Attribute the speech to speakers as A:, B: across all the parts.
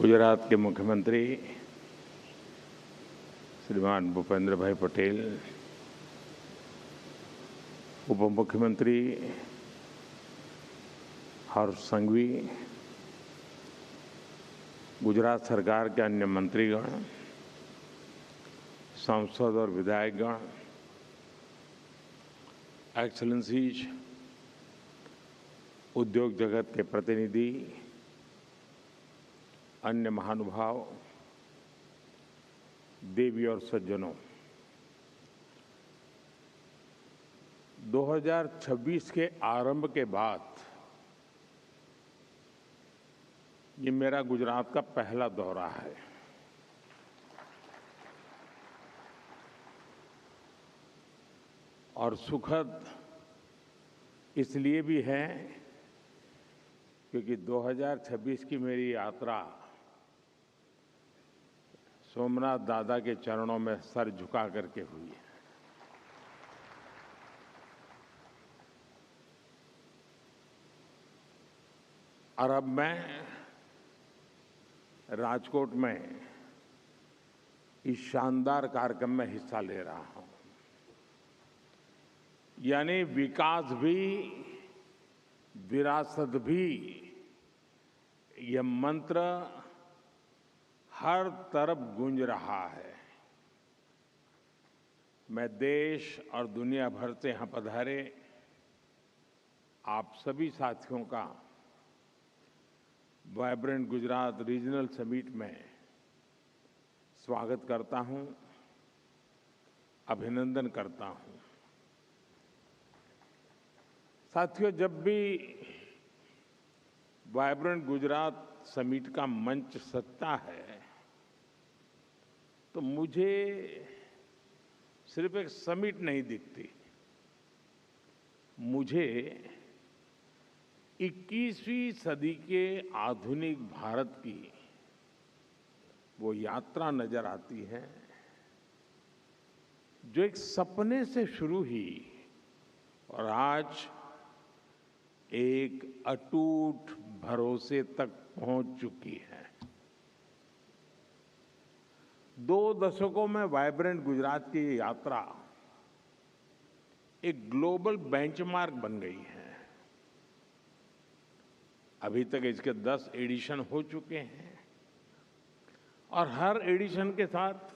A: गुजरात के मुख्यमंत्री श्रीमान भूपेंद्र भाई पटेल, उप मुख्यमंत्री हर्ष संघवी, गुजरात सरकार के अन्य मंत्रीगण, सांसद और विधायकगण, एक्सेलेंसीज, उद्योग जगत के प्रतिनिधि, अन्य महानुभाव, देवी और सज्जनों, 2026 के आरंभ के बाद ये मेरा गुजरात का पहला दौरा है। और सुखद इसलिए भी है क्योंकि 2026 की मेरी यात्रा सोमनाथ दादा के चरणों में सर झुका करके हुई है। और अब मैं राजकोट में इस शानदार कार्यक्रम में हिस्सा ले रहा हूं। यानी विकास भी, विरासत भी, यह मंत्र हर तरफ गूंज रहा है। मैं देश और दुनिया भर से यहां पधारे आप सभी साथियों का वाइब्रेंट गुजरात रीजनल समिट में स्वागत करता हूं, अभिनंदन करता हूं। साथियों, जब भी वाइब्रेंट गुजरात समिट का मंच सजता है तो मुझे सिर्फ एक समिट नहीं दिखती, मुझे 21वीं सदी के आधुनिक भारत की वो यात्रा नजर आती है जो एक सपने से शुरू हुई और आज एक अटूट भरोसे तक पहुंच चुकी है। 2 दशकों में वाइब्रेंट गुजरात की यात्रा एक ग्लोबल बेंचमार्क बन गई है। अभी तक इसके 10 एडिशन हो चुके हैं और हर एडिशन के साथ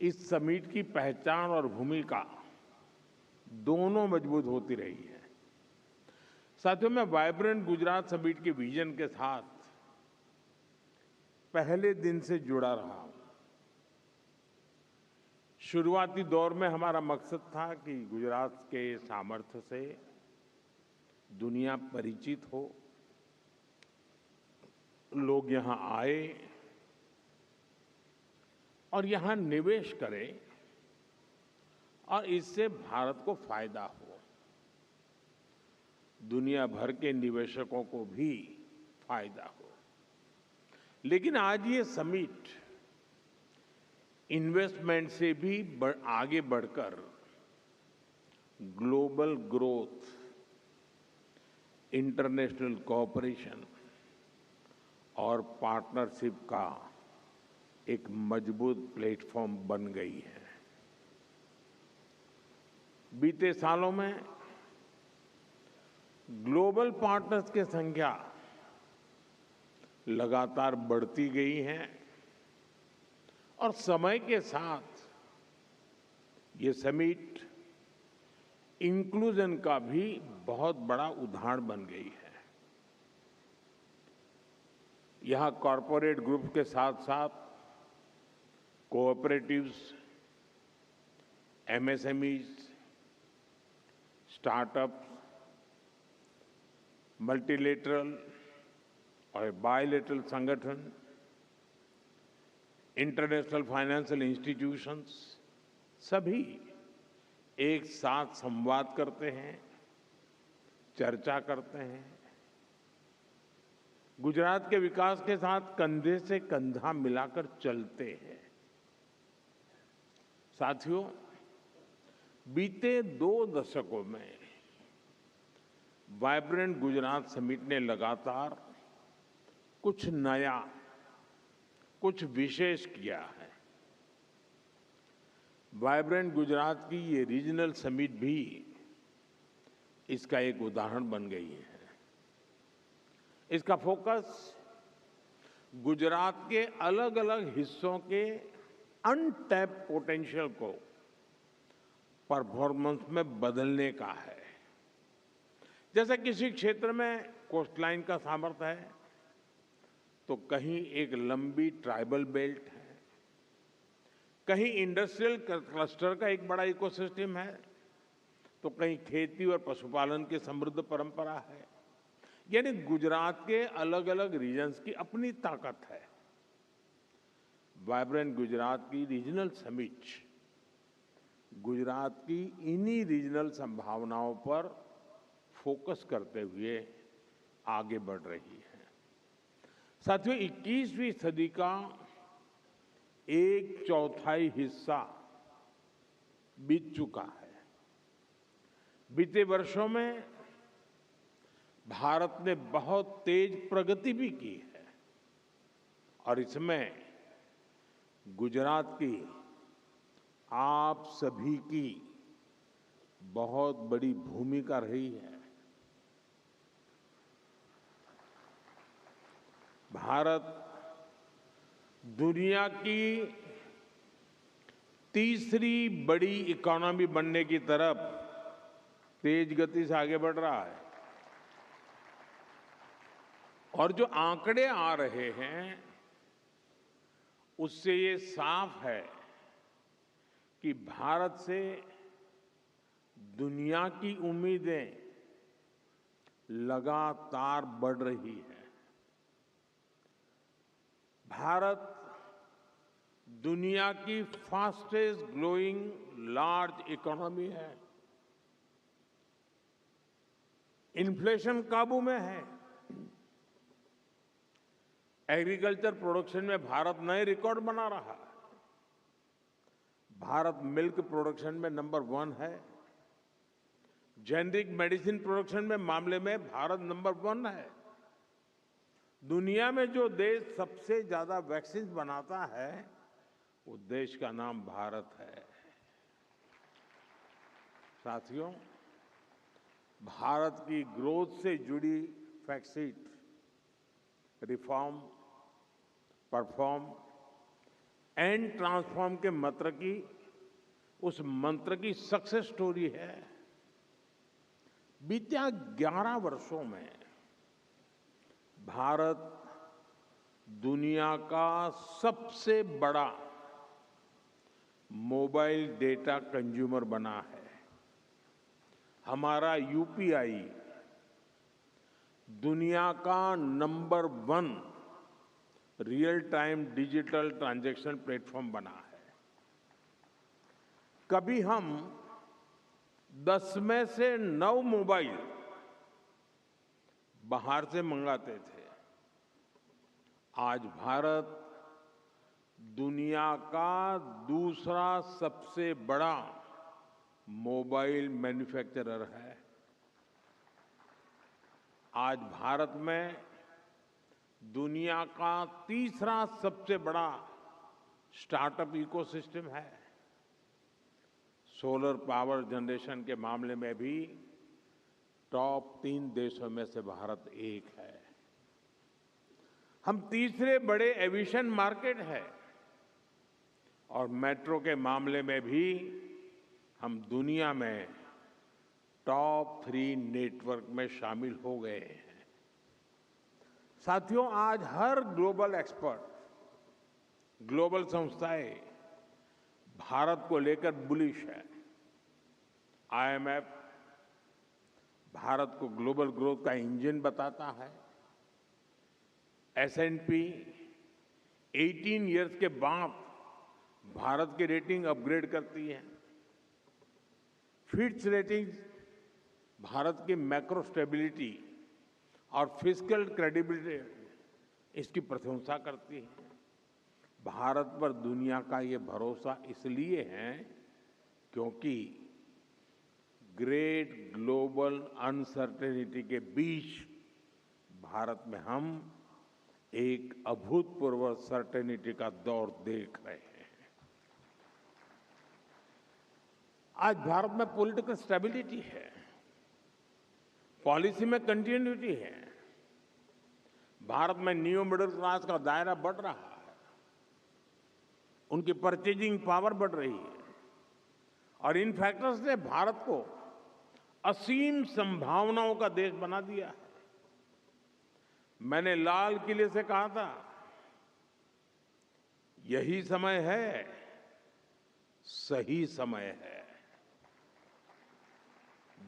A: इस समिट की पहचान और भूमिका दोनों मजबूत होती रही है। साथियों, मैं वाइब्रेंट गुजरात समिट के विजन के साथ पहले दिन से जुड़ा रहा हूं। शुरुआती दौर में हमारा मकसद था कि गुजरात के सामर्थ्य से दुनिया परिचित हो, लोग यहां आए और यहां निवेश करें और इससे भारत को फायदा हो, दुनिया भर के निवेशकों को भी फायदा हो। लेकिन आज ये समिट इन्वेस्टमेंट से भी आगे बढ़कर ग्लोबल ग्रोथ, इंटरनेशनल कोऑपरेशन और पार्टनरशिप का एक मजबूत प्लेटफॉर्म बन गई है। बीते सालों में ग्लोबल पार्टनर्स की संख्या लगातार बढ़ती गई है और समय के साथ ये समिट इंक्लूजन का भी बहुत बड़ा उदाहरण बन गई है। यहां कॉरपोरेट ग्रुप के साथ साथ कोऑपरेटिव्स, एमएसएमईज, स्टार्टअप्स, मल्टीलेटरल और बायलेटरल संगठन, इंटरनेशनल फाइनेंशियल इंस्टीट्यूशंस सभी एक साथ संवाद करते हैं, चर्चा करते हैं। गुजरात के विकास के साथ कंधे से कंधा मिलाकर चलते हैं। साथियों, बीते 2 दशकों में वाइब्रेंट गुजरात समिट ने लगातार कुछ नया, कुछ विशेष किया है। वाइब्रेंट गुजरात की ये रीजनल समिट भी इसका एक उदाहरण बन गई है। इसका फोकस गुजरात के अलग अलग हिस्सों के अनटैप पोटेंशियल को परफॉर्मेंस में बदलने का है। जैसे किसी क्षेत्र में कोस्टलाइन का सामर्थ्य है, तो कहीं एक लंबी ट्राइबल बेल्ट है, कहीं इंडस्ट्रियल क्लस्टर का एक बड़ा इकोसिस्टम है, तो कहीं खेती और पशुपालन की समृद्ध परंपरा है। यानी गुजरात के अलग अलग रीजन्स की अपनी ताकत है। वाइब्रेंट गुजरात की रीजनल समिट गुजरात की इन्हीं रीजनल संभावनाओं पर फोकस करते हुए आगे बढ़ रही है। साथियों, 21वीं सदी का एक चौथाई हिस्सा बीत चुका है। बीते वर्षों में भारत ने बहुत तेज प्रगति भी की है और इसमें गुजरात की आप सभी की बहुत बड़ी भूमिका रही है। भारत दुनिया की तीसरी बड़ी इकोनॉमी बनने की तरफ तेज गति से आगे बढ़ रहा है और जो आंकड़े आ रहे हैं उससे ये साफ है कि भारत से दुनिया की उम्मीदें लगातार बढ़ रही है। भारत दुनिया की फास्टेस्ट ग्रोइंग लार्ज इकोनॉमी है। इन्फ्लेशन काबू में है। एग्रीकल्चर प्रोडक्शन में भारत नए रिकॉर्ड बना रहा है। भारत मिल्क प्रोडक्शन में नंबर 1 है। जेनरिक मेडिसिन प्रोडक्शन में मामले में भारत नंबर 1 है। दुनिया में जो देश सबसे ज्यादा वैक्सीन बनाता है वो देश का नाम भारत है। साथियों, भारत की ग्रोथ से जुड़ी fact reform, perform and transform के मंत्र की उस मंत्र की सक्सेस स्टोरी है। बीते 11 वर्षों में भारत दुनिया का सबसे बड़ा मोबाइल डेटा कंज्यूमर बना है। हमारा यूपीआई दुनिया का number 1 real time digital transaction platform बना है। कभी हम 10 में से 9 मोबाइल बाहर से मंगाते थे। आज भारत दुनिया का दूसरा सबसे बड़ा मोबाइल मैन्युफैक्चरर है। आज भारत में दुनिया का तीसरा सबसे बड़ा स्टार्टअप इकोसिस्टम है। सोलर पावर जनरेशन के मामले में भी टॉप 3 देशों में से भारत एक है। हम तीसरे बड़े एविएशन मार्केट है और मेट्रो के मामले में भी हम दुनिया में टॉप 3 नेटवर्क में शामिल हो गए हैं। साथियों, आज हर ग्लोबल एक्सपर्ट, ग्लोबल संस्थाएं भारत को लेकर बुलिश है। आईएमएफ भारत को ग्लोबल ग्रोथ का इंजन बताता है। एसएनपी 18 इयर्स के बाद भारत की रेटिंग अपग्रेड करती है। फिच रेटिंग भारत की मैक्रो स्टेबिलिटी और फिस्कल क्रेडिबिलिटी इसकी प्रशंसा करती है। भारत पर दुनिया का ये भरोसा इसलिए है क्योंकि ग्रेट ग्लोबल अनसर्टेनिटी के बीच भारत में हम एक अभूतपूर्व सर्टेनिटी का दौर देख रहे हैं। आज भारत में पॉलिटिकल स्टेबिलिटी है, पॉलिसी में कंटिन्यूटी है, भारत में न्यू मिडिल क्लास का दायरा बढ़ रहा है, उनकी परचेजिंग पावर बढ़ रही है और इन फैक्टर्स ने भारत को असीम संभावनाओं का देश बना दिया है। मैंने लाल किले से कहा था, यही समय है, सही समय है।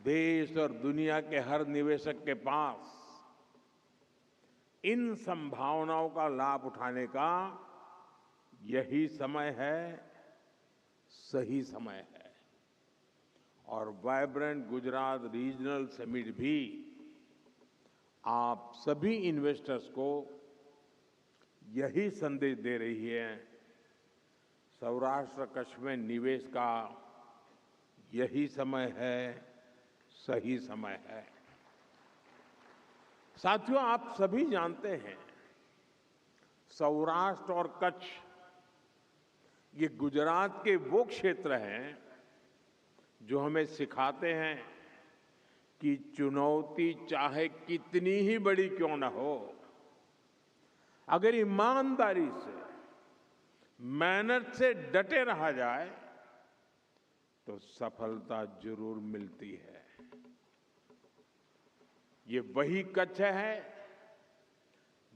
A: देश और दुनिया के हर निवेशक के पास इन संभावनाओं का लाभ उठाने का यही समय है, सही समय है। और वाइब्रेंट गुजरात रीजनल समिट भी आप सभी इन्वेस्टर्स को यही संदेश दे रही है। सौराष्ट्र कच्छ में निवेश का यही समय है, सही समय है। साथियों, आप सभी जानते हैं, सौराष्ट्र और कच्छ ये गुजरात के वो क्षेत्र हैं जो हमें सिखाते हैं कि चुनौती चाहे कितनी ही बड़ी क्यों न हो, अगर ईमानदारी से, मेहनत से डटे रहा जाए तो सफलता जरूर मिलती है। ये वही कच्छ है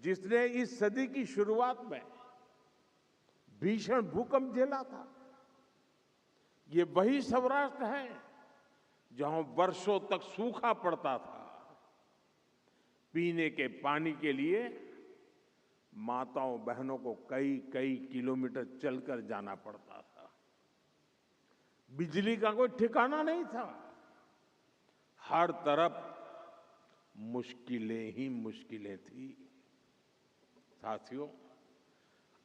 A: जिसने इस सदी की शुरुआत में भीषण भूकंप झेला था। ये वही सौराष्ट्र है जहां वर्षों तक सूखा पड़ता था। पीने के पानी के लिए माताओं बहनों को कई कई किलोमीटर चलकर जाना पड़ता था। बिजली का कोई ठिकाना नहीं था। हर तरफ मुश्किलें ही मुश्किलें थी। साथियों,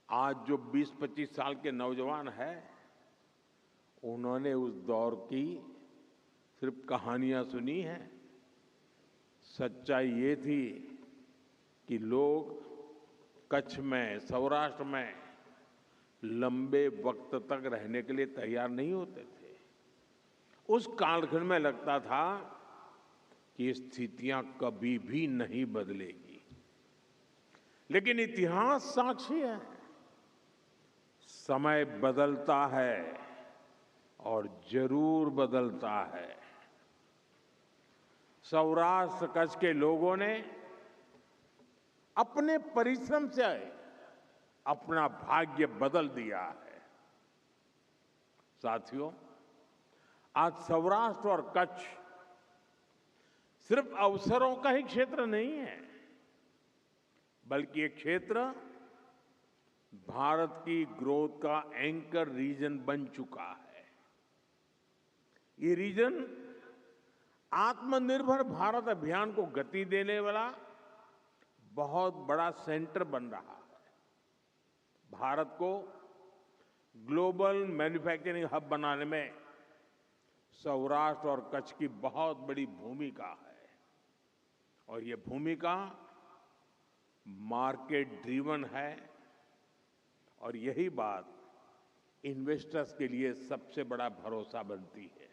A: आज जो 20-25 साल के नौजवान हैं, उन्होंने उस दौर की सिर्फ कहानियां सुनी हैं। सच्चाई ये थी कि लोग कच्छ में, सौराष्ट्र में लंबे वक्त तक रहने के लिए तैयार नहीं होते थे। उस कालखंड में लगता था कि स्थितियां कभी भी नहीं बदलेगी, लेकिन इतिहास साक्षी है, समय बदलता है और जरूर बदलता है। सौराष्ट्र कच्छ के लोगों ने अपने परिश्रम से अपना भाग्य बदल दिया है। साथियों, आज सौराष्ट्र और कच्छ सिर्फ अवसरों का ही क्षेत्र नहीं है, बल्कि एक क्षेत्र भारत की ग्रोथ का एंकर रीजन बन चुका है। ये रीजन आत्मनिर्भर भारत अभियान को गति देने वाला बहुत बड़ा सेंटर बन रहा है। भारत को ग्लोबल मैन्युफैक्चरिंग हब बनाने में सौराष्ट्र और कच्छ की बहुत बड़ी भूमिका है और ये भूमिका मार्केट ड्रिवन है और यही बात इन्वेस्टर्स के लिए सबसे बड़ा भरोसा बनती है।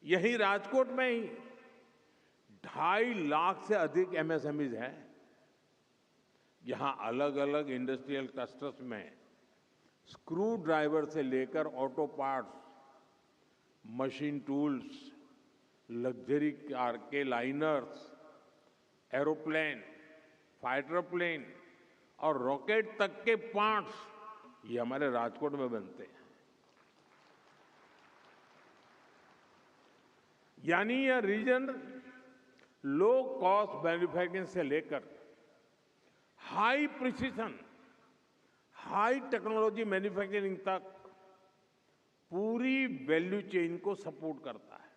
A: यही राजकोट में ही 2.5 लाख से अधिक एमएसएमईज हैं। यहां अलग अलग इंडस्ट्रियल क्लस्टर्स में स्क्रू ड्राइवर से लेकर auto parts, machine tools, luxury car के लाइनर्स, एरोप्लेन, फाइटर प्लेन और रॉकेट तक के पार्ट्स ये हमारे राजकोट में बनते हैं। यानी यह रीजन लो कॉस्ट मैन्युफैक्चरिंग से लेकर high precision, high technology manufacturing तक पूरी वैल्यू चेन को सपोर्ट करता है।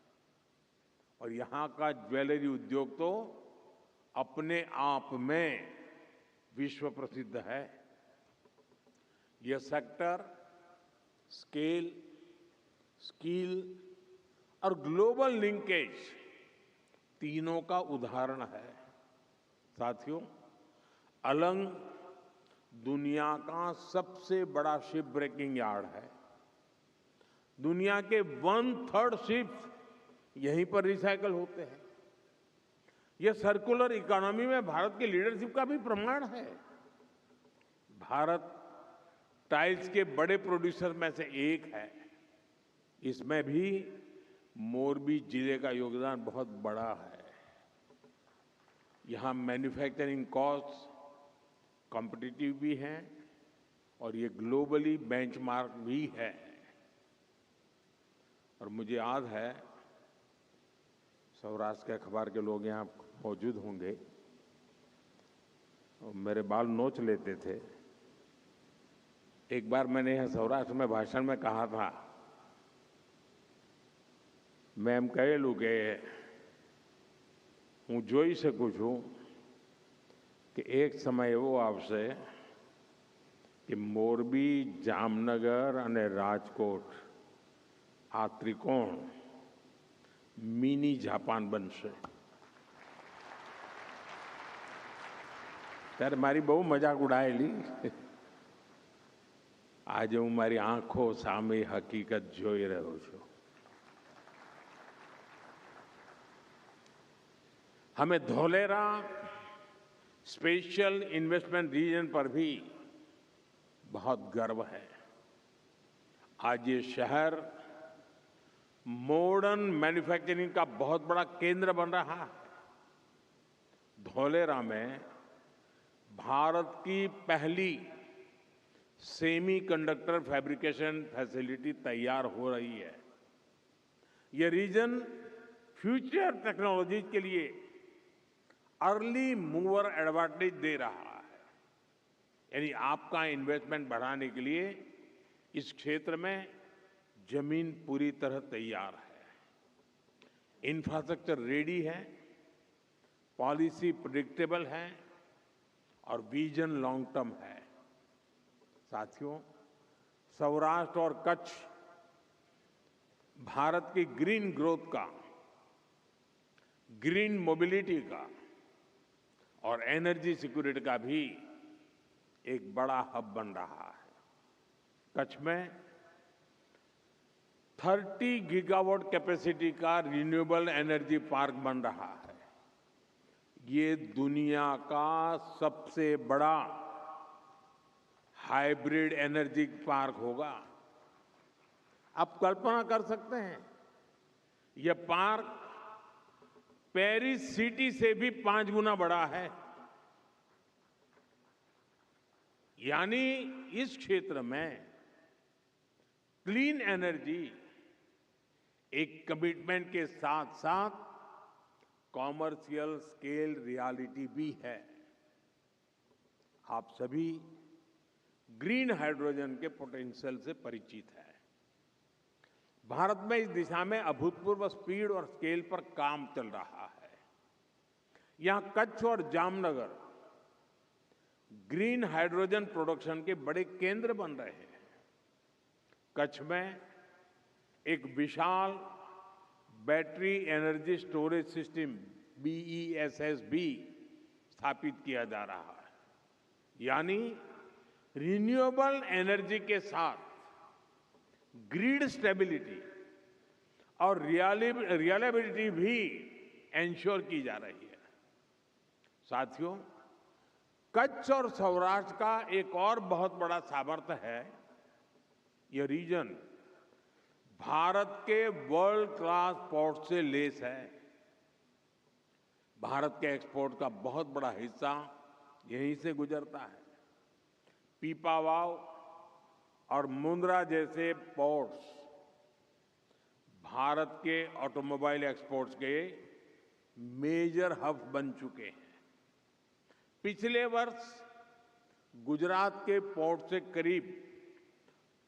A: और यहां का ज्वेलरी उद्योग तो अपने आप में विश्व प्रसिद्ध है। यह सेक्टर स्केल, स्किल और ग्लोबल लिंकेज तीनों का उदाहरण है। साथियों, अलंग दुनिया का सबसे बड़ा शिप ब्रेकिंग यार्ड है। दुनिया के 1/3 शिप्स यहीं पर रिसाइकल होते हैं। यह सर्कुलर इकोनॉमी में भारत की लीडरशिप का भी प्रमाण है। भारत टाइल्स के बड़े प्रोड्यूसर में से एक है। इसमें भी मोरबी जिले का योगदान बहुत बड़ा है। यहाँ मैन्युफैक्चरिंग कॉस्ट कॉम्पिटिटिव भी है और ये ग्लोबली बेंचमार्क भी है। और मुझे याद है, सौराष्ट्र के अखबार के लोग यहाँ मौजूद होंगे और मेरे बाल नोच लेते थे। एक बार मैंने यहाँ सौराष्ट्र में भाषण में कहा था, मैं એમ કહેલું કે હું જોઈ શકું છું કે એક સમય એવો આવશે કે મોરબી, જામનગર અને રાજકોટ આ ત્રિકોણ મિની જાપાન બનશે। ત્યારે મારી બહુ મજાક ઉડાયેલી। આજે હું મારી આંખો સામે હકીકત જોઈ રહ્યો છું। हमें धोलेरा स्पेशल इन्वेस्टमेंट रीजन पर भी बहुत गर्व है। आज ये शहर मॉडर्न मैन्युफैक्चरिंग का बहुत बड़ा केंद्र बन रहा है। धोलेरा में भारत की पहली सेमीकंडक्टर फैब्रिकेशन फैसिलिटी तैयार हो रही है। ये रीजन फ्यूचर टेक्नोलॉजी के लिए अर्ली मूवर एडवांटेज दे रहा है। यानी आपका इन्वेस्टमेंट बढ़ाने के लिए इस क्षेत्र में जमीन पूरी तरह तैयार है। इंफ्रास्ट्रक्चर रेडी है, पॉलिसी प्रेडिक्टेबल है और विजन लॉन्ग टर्म है। साथियों, सौराष्ट्र और कच्छ भारत की ग्रीन ग्रोथ का, ग्रीन मोबिलिटी का और एनर्जी सिक्योरिटी का भी एक बड़ा हब बन रहा है। कच्छ में 30 गीगावाट कैपेसिटी का रिन्यूएबल एनर्जी पार्क बन रहा है। ये दुनिया का सबसे बड़ा हाइब्रिड एनर्जी पार्क होगा। आप कल्पना कर सकते हैं, यह पार्क पेरिस सिटी से भी 5 गुना बड़ा है। यानी इस क्षेत्र में क्लीन एनर्जी एक कमिटमेंट के साथ साथ कॉमर्शियल स्केल रियलिटी भी है। आप सभी ग्रीन हाइड्रोजन के पोटेंशियल से परिचित हैं। भारत में इस दिशा में अभूतपूर्व स्पीड और स्केल पर काम चल रहा है। यहां कच्छ और जामनगर ग्रीन हाइड्रोजन प्रोडक्शन के बड़े केंद्र बन रहे हैं। कच्छ में एक विशाल battery energy storage system BESS भी स्थापित किया जा रहा है। यानी रिन्यूएबल एनर्जी के साथ ग्रिड स्टेबिलिटी और रिलायबिलिटी भी एंश्योर की जा रही है। साथियों, कच्छ और सौराष्ट्र का एक और बहुत बड़ा सामर्थ्य है, यह रीजन भारत के वर्ल्ड क्लास पोर्ट से लेस है। भारत के एक्सपोर्ट का बहुत बड़ा हिस्सा यहीं से गुजरता है। पीपावाव और मुंद्रा जैसे पोर्ट्स भारत के ऑटोमोबाइल एक्सपोर्ट्स के मेजर हब बन चुके हैं। पिछले वर्ष गुजरात के पोर्ट से करीब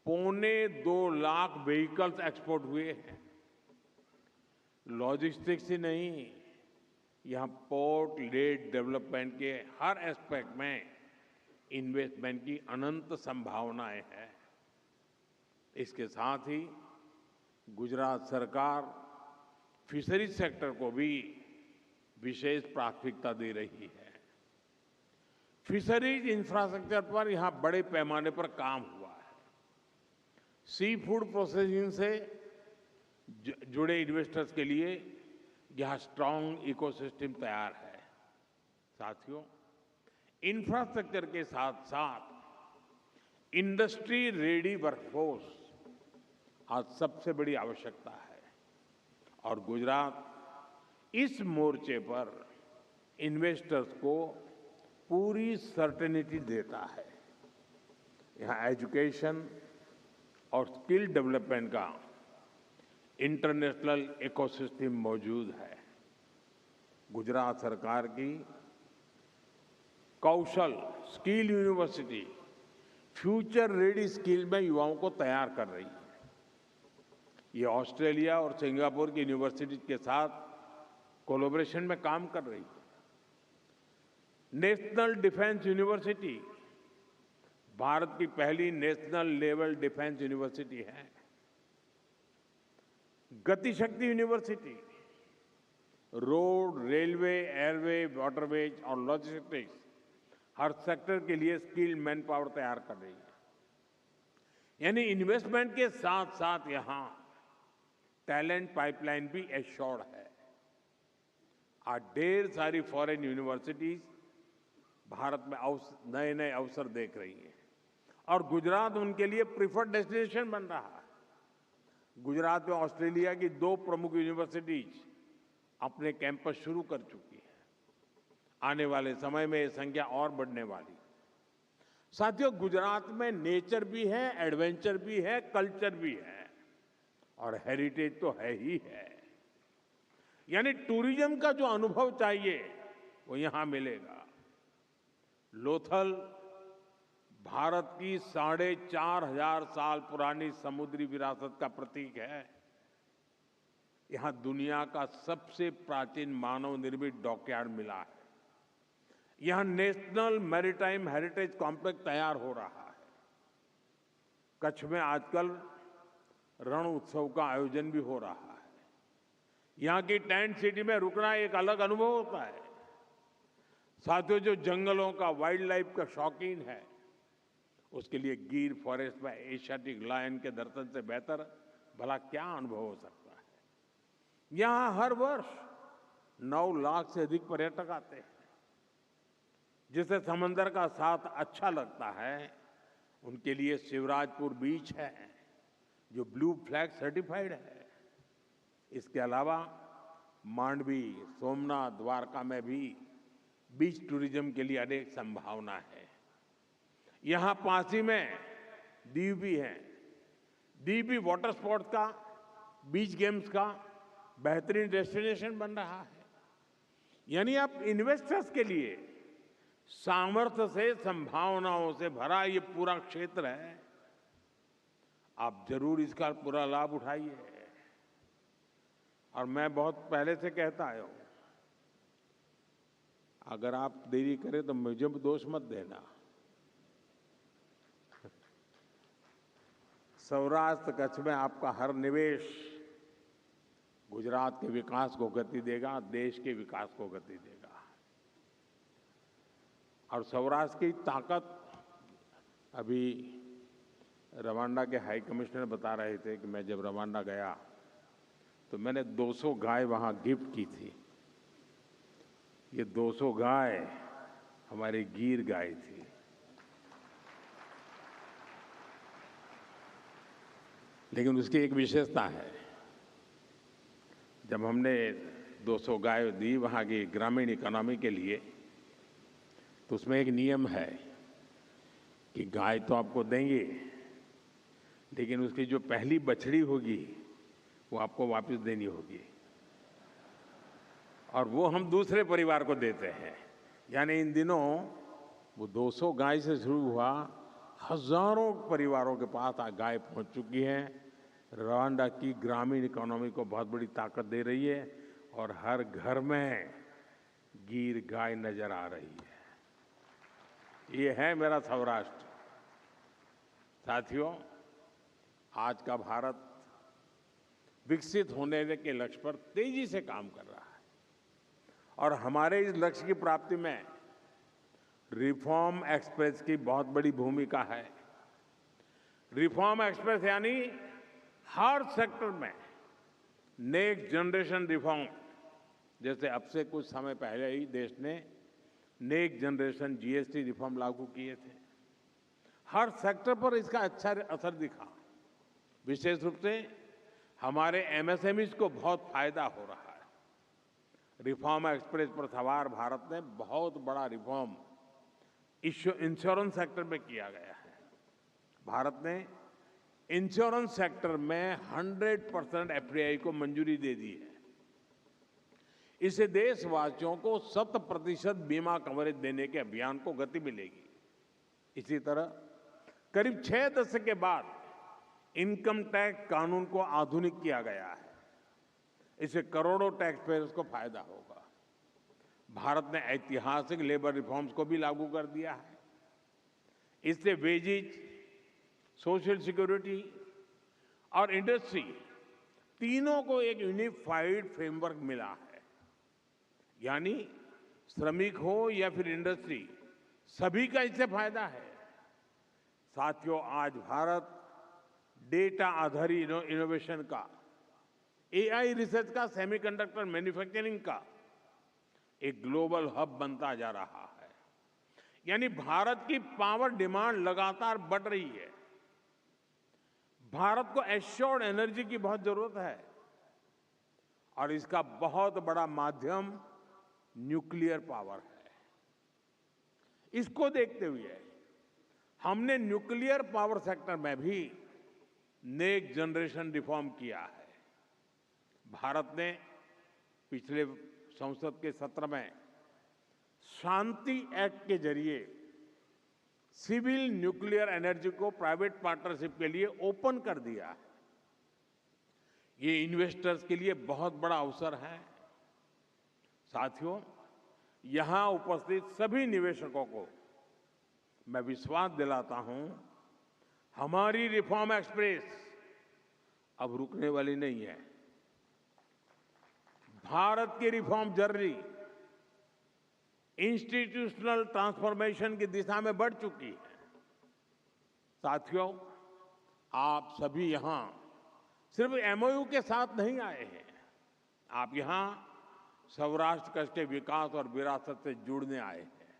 A: 2.25 लाख व्हीकल्स एक्सपोर्ट हुए हैं। लॉजिस्टिक्स ही नहीं, यहां पोर्ट लेड डेवलपमेंट के हर एस्पेक्ट में इन्वेस्टमेंट की अनंत संभावनाएं हैं। इसके साथ ही गुजरात सरकार फिशरीज सेक्टर को भी विशेष प्राथमिकता दे रही है। फिशरीज इंफ्रास्ट्रक्चर पर यहां बड़े पैमाने पर काम हुआ है। सी फूड प्रोसेसिंग से जुड़े इन्वेस्टर्स के लिए यहां स्ट्रांग इकोसिस्टम तैयार है। साथियों, इंफ्रास्ट्रक्चर के साथ साथ इंडस्ट्री रेडी वर्कफोर्स आज सबसे बड़ी आवश्यकता है और गुजरात इस मोर्चे पर इन्वेस्टर्स को पूरी सर्टेनिटी देता है। यहाँ एजुकेशन और स्किल डेवलपमेंट का इंटरनेशनल इकोसिस्टम मौजूद है। गुजरात सरकार की Kaushal skill university future ready skill में युवाओं को तैयार कर रही है। ये ऑस्ट्रेलिया और सिंगापुर की यूनिवर्सिटी के साथ कोलैबोरेशन में काम कर रही है। नेशनल डिफेंस यूनिवर्सिटी भारत की पहली नेशनल लेवल डिफेंस यूनिवर्सिटी है। Gatishakti university road, railway, airway, waterways और लॉजिस्टिक्स हर सेक्टर के लिए स्किल्ड मैन पावर तैयार कर रही है। यानी इन्वेस्टमेंट के साथ साथ यहां टैलेंट पाइपलाइन भी एश्योर्ड है। आज ढेर सारी फॉरेन यूनिवर्सिटीज भारत में नए नए अवसर देख रही हैं और गुजरात उनके लिए प्रिफर्ड डेस्टिनेशन बन रहा है। गुजरात में ऑस्ट्रेलिया की 2 प्रमुख यूनिवर्सिटीज अपने कैंपस शुरू कर चुकी है। आने वाले समय में ये संख्या और बढ़ने वाली। साथियों, गुजरात में नेचर भी है, एडवेंचर भी है, कल्चर भी है और हेरिटेज तो है ही है। यानी टूरिज्म का जो अनुभव चाहिए वो यहां मिलेगा। लोथल भारत की 4,500 साल पुरानी समुद्री विरासत का प्रतीक है। यहां दुनिया का सबसे प्राचीन मानव निर्मित डॉकयार्ड मिला है। यहां नेशनल मैरीटाइम हेरिटेज कॉम्प्लेक्स तैयार हो रहा है। कच्छ में आजकल रण उत्सव का आयोजन भी हो रहा है। यहां की टेंट सिटी में रुकना एक अलग अनुभव होता है। साथियों, जो जंगलों का, वाइल्ड लाइफ का शौकीन है उसके लिए गिर फॉरेस्ट में एशियाटिक लायन के दर्शन से बेहतर भला क्या अनुभव हो सकता है। यहां हर वर्ष 9 लाख से अधिक पर्यटक आते हैं। जिसे समंदर का साथ अच्छा लगता है उनके लिए शिवराजपुर बीच है जो ब्लू फ्लैग सर्टिफाइड है। इसके अलावा मांडवी, सोमनाथ, द्वारका में भी बीच टूरिज्म के लिए अनेक संभावना है। यहां पासी में दीव भी है। दीव भी वाटर स्पोर्ट्स का, बीच गेम्स का बेहतरीन डेस्टिनेशन बन रहा है। यानी आप इन्वेस्टर्स के लिए सामर्थ्य से, संभावनाओं से भरा ये पूरा क्षेत्र है। आप जरूर इसका पूरा लाभ उठाइए। और मैं बहुत पहले से कहता आया हूं, अगर आप देरी करें तो मुझे दोष मत देना। सौराष्ट्र कच्छ में आपका हर निवेश गुजरात के विकास को गति देगा, देश के विकास को गति देगा। और सौराष्ट्र की ताकत, अभी रवांडा के हाई कमिश्नर बता रहे थे कि मैं जब रवांडा गया तो मैंने 200 गाय वहां गिफ्ट की थी। ये 200 गाय हमारी गिर गाय थी। लेकिन उसकी एक विशेषता है, जब हमने 200 गाय दी वहां की ग्रामीण इकोनॉमी के लिए, तो उसमें एक नियम है कि गाय तो आपको देंगे, लेकिन उसकी जो पहली बछड़ी होगी वो आपको वापस देनी होगी और वो हम दूसरे परिवार को देते हैं। यानी इन दिनों वो 200 गाय से शुरू हुआ, हजारों परिवारों के पास गाय पहुंच चुकी है। रवांडा की ग्रामीण इकोनॉमी को बहुत बड़ी ताकत दे रही है और हर घर में गिर गाय नजर आ रही है। ये है मेरा सौराष्ट्र। साथियों, आज का भारत विकसित होने के लक्ष्य पर तेजी से काम कर रहा है और हमारे इस लक्ष्य की प्राप्ति में रिफॉर्म एक्सप्रेस की बहुत बड़ी भूमिका है। रिफॉर्म एक्सप्रेस यानी हर सेक्टर में नेक्स्ट जनरेशन रिफॉर्म, जैसे अब से कुछ समय पहले ही देश ने नेक्स्ट जनरेशन जीएसटी रिफॉर्म लागू किए थे। हर सेक्टर पर इसका अच्छा असर दिखा। विशेष रूप से हमारे एमएसएमईज को बहुत फायदा हो रहा है। रिफॉर्म एक्सप्रेस पर सवार भारत ने बहुत बड़ा रिफॉर्म इंश्योरेंस सेक्टर में किया गया है। भारत ने इंश्योरेंस सेक्टर में 100% एफडीआई को मंजूरी दे दी है। इससे देशवासियों को 100% बीमा कवरेज देने के अभियान को गति मिलेगी। इसी तरह करीब 6 दशक के बाद इनकम टैक्स कानून को आधुनिक किया गया है। इससे करोड़ों टैक्स पेयर्स को फायदा होगा। भारत ने ऐतिहासिक लेबर रिफॉर्म्स को भी लागू कर दिया है। इससे वेजेज, सोशल सिक्योरिटी और इंडस्ट्री तीनों को एक यूनिफाइड फ्रेमवर्क मिला है। यानी श्रमिक हो या फिर इंडस्ट्री, सभी का इससे फायदा है। साथियों, आज भारत डेटा आधारित इनोवेशन का, एआई रिसर्च का, सेमीकंडक्टर मैन्युफैक्चरिंग का एक ग्लोबल हब बनता जा रहा है। यानी भारत की पावर डिमांड लगातार बढ़ रही है। भारत को एश्योर्ड एनर्जी की बहुत जरूरत है और इसका बहुत बड़ा माध्यम न्यूक्लियर पावर है। इसको देखते हुए हमने न्यूक्लियर पावर सेक्टर में भी नेक्स्ट जनरेशन रिफॉर्म किया है। भारत ने पिछले संसद के सत्र में शांति एक्ट के जरिए सिविल न्यूक्लियर एनर्जी को प्राइवेट पार्टनरशिप के लिए ओपन कर दिया है। ये इन्वेस्टर्स के लिए बहुत बड़ा अवसर है। साथियों, यहां उपस्थित सभी निवेशकों को मैं विश्वास दिलाता हूं, हमारी रिफॉर्म एक्सप्रेस अब रुकने वाली नहीं है। भारत की रिफॉर्म जर्नी इंस्टीट्यूशनल ट्रांसफॉर्मेशन की दिशा में बढ़ चुकी है। साथियों, आप सभी यहां सिर्फ एमओयू के साथ नहीं आए हैं। आप यहां सौराष्ट्र कच्छ के विकास और विरासत से जुड़ने आए हैं।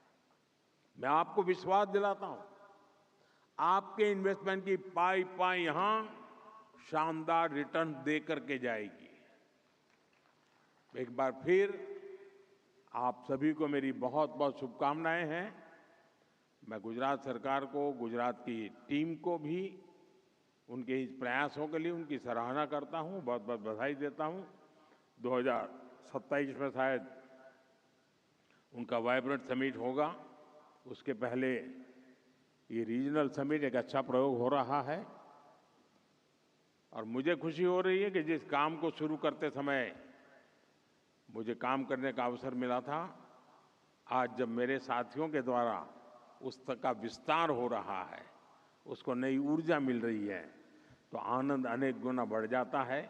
A: मैं आपको विश्वास दिलाता हूं, आपके इन्वेस्टमेंट की पाई पाई यहां शानदार रिटर्न दे करके जाएगी। एक बार फिर आप सभी को मेरी बहुत बहुत शुभकामनाएं हैं। मैं गुजरात सरकार को, गुजरात की टीम को भी उनके इस प्रयासों के लिए उनकी सराहना करता हूं, बहुत बहुत बधाई देता हूं। 2027 में शायद उनका वाइब्रेंट समिट होगा। उसके पहले ये रीजनल समिट एक अच्छा प्रयोग हो रहा है और मुझे खुशी हो रही है कि जिस काम को शुरू करते समय मुझे काम करने का अवसर मिला था, आज जब मेरे साथियों के द्वारा उस तक का विस्तार हो रहा है, उसको नई ऊर्जा मिल रही है, तो आनंद अनेक गुना बढ़ जाता है।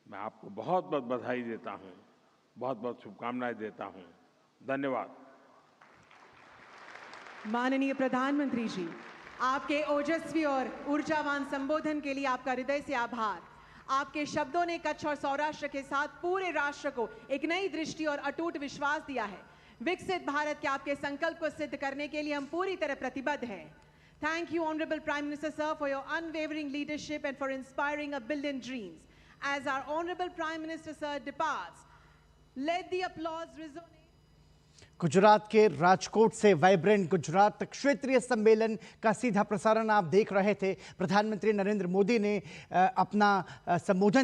A: मैं आपको बहुत बहुत बधाई देता हूं, बहुत बहुत शुभकामनाएं देता हूं। धन्यवाद।
B: माननीय प्रधानमंत्री जी, आपके ओजस्वी और ऊर्जावान संबोधन के लिए आपका हृदय से आभार। आपके शब्दों ने कच्छ और सौराष्ट्र के साथ पूरे राष्ट्र को एक नई दृष्टि और अटूट विश्वास दिया है। विकसित भारत के आपके संकल्प को सिद्ध करने के लिए हम पूरी तरह प्रतिबद्ध हैं। Thank you, Honorable Prime Minister, sir, for your unwavering leadership and for inspiring a billion dreams. As our Honorable Prime Minister, sir, departs, let the applause resonate.
C: Gujarat के राजकोट से वाइब्रेंट गुजरात क्षेत्रीय सम्मेलन का सीधा प्रसारण आप देख रहे थे। प्रधानमंत्री नरेंद्र मोदी ने अपना संबोधन